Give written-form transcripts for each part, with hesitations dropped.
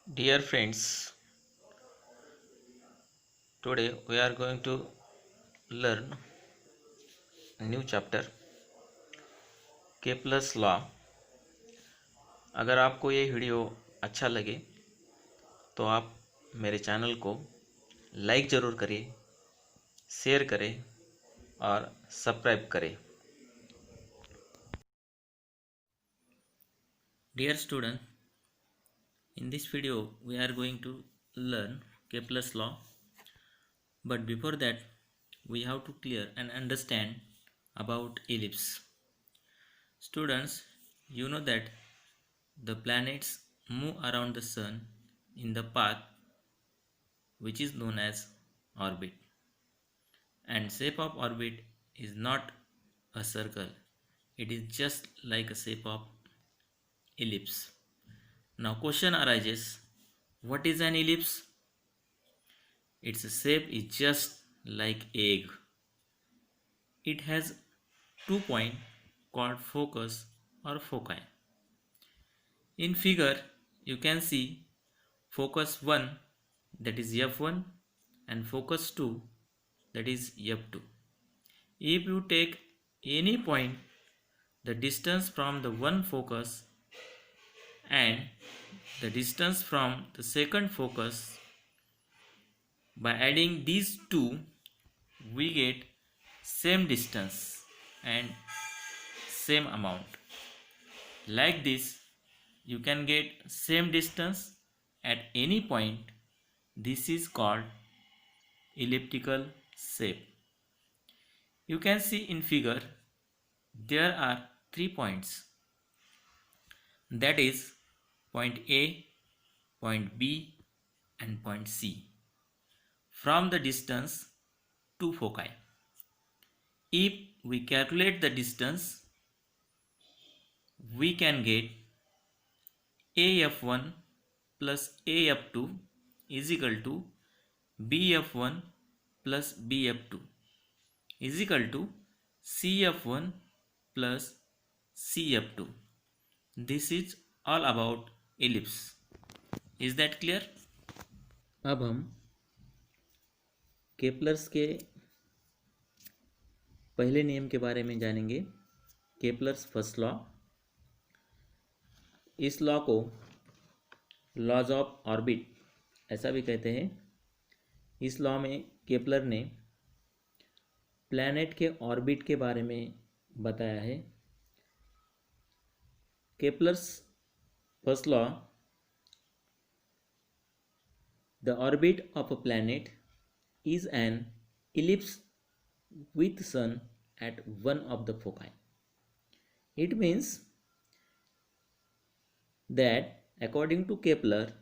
Dear friends, today we are going to learn a new chapter Kepler's Law। अगर आपको ये video अच्छा लगे तो आप मेरे चैनल को लाइक ज़रूर करिए, शेयर करें और सब्सक्राइब करें। Dear student, in this video we are going to learn Kepler's Law, but before that we have to clear and understand about ellipse. Students, you know that the planets move around the sun in the path which is known as orbit, and shape of orbit is not a circle, it is just like a shape of ellipse. Now question arises, what is an ellipse? Its shape is just like egg. It has 2 points called focus or foci. In figure you can see focus 1, that is F1, and focus 2, that is F2. If you take any point, the distance from the one focus and the distance from the second focus, by adding these two we get same distance and same amount. Like this you can get same distance at any point. This is called elliptical shape. You can see in figure there are 3 points, that is point A, point B and point C from the distance 2 foci. If we calculate the distance, we can get AF1 plus AF2 is equal to BF1 plus BF2 is equal to CF1 plus CF2. This is all about ellipse. Is that clear? अब हम Kepler's के पहले नियम के बारे में जानेंगे, Kepler's first law. इस लॉ को लॉज ऑफ ऑर्बिट ऐसा भी कहते हैं। इस लॉ में केपलर ने प्लैनेट के ऑर्बिट के बारे में बताया है। Kepler's first law, the orbit of a planet is an ellipse with sun at one of the foci. It means that according to Kepler,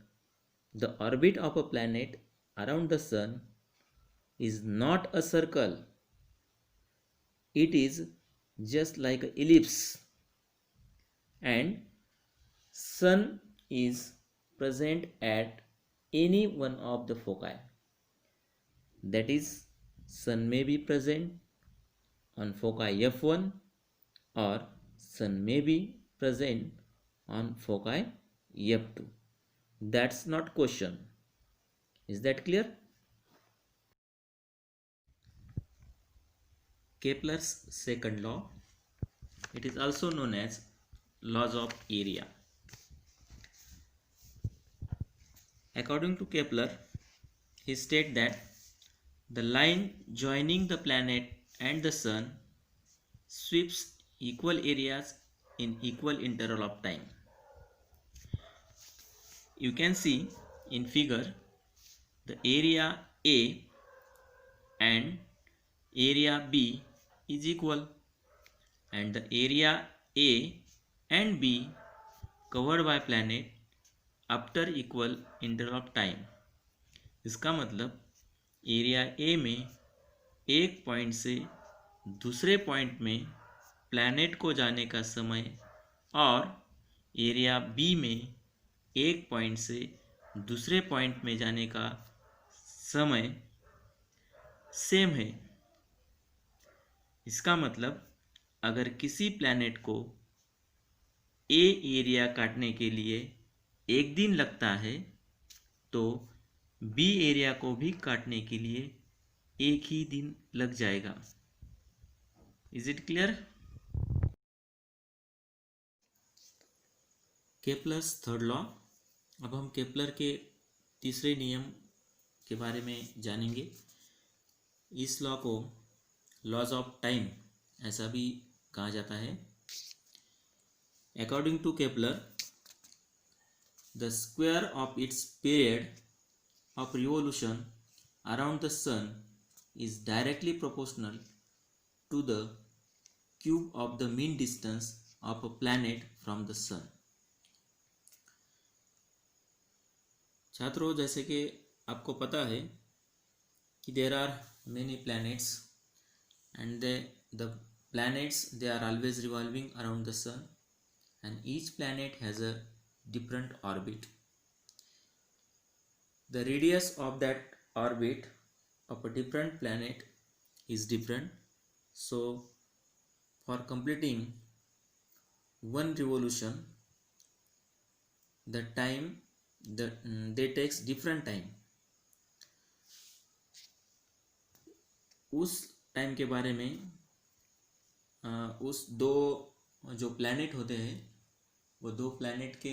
the orbit of a planet around the sun is not a circle, it is just like an ellipse, and sun is present at any one of the foci. That is, sun may be present on foci F1 or sun may be present on foci F2. That's not question. Is that clear? Kepler's second law, it is also known as laws of area. According to Kepler, he stated that the line joining the planet and the sun sweeps equal areas in equal interval of time. You can see in figure the area A and area B is equal, and the area A and B covered by planet after equal interval of time. इसका मतलब area A में एक point से दूसरे point में planet को जाने का समय और एरिया बी में एक पॉइंट से दूसरे पॉइंट में जाने का समय सेम है। इसका मतलब अगर किसी प्लैनेट को ए एरिया काटने के लिए एक दिन लगता है तो बी एरिया को भी काटने के लिए एक ही दिन लग जाएगा। Is it clear? Kepler's third law. अब हम केपलर के तीसरे नियम के बारे में जानेंगे। इस लॉ को लॉज ऑफ टाइम ऐसा भी कहा जाता है। According to Kepler, the square of its period of revolution around the sun is directly proportional to the cube of the mean distance of a planet from the sun। छात्रों, जैसे कि आपको पता है कि there are many planets and the planets they are always revolving around the sun and each planet has a different orbit. The radius of that orbit of a different planet is different. So for completing one revolution, the time they takes different time. उस time के बारे में उस दो जो planet होते हैं वो दो प्लैनेट के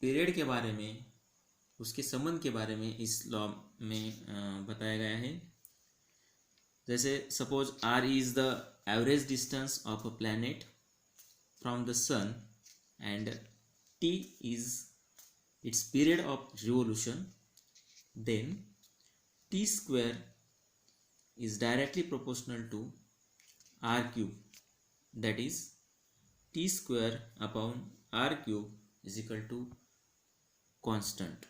पीरियड के बारे में, उसके संबंध के बारे में इस लॉ में बताया गया है। जैसे suppose r is the average distance of a planet from the sun and t is its period of revolution, then t square is directly proportional to r cube, that is t square upon r cube is equal to constant।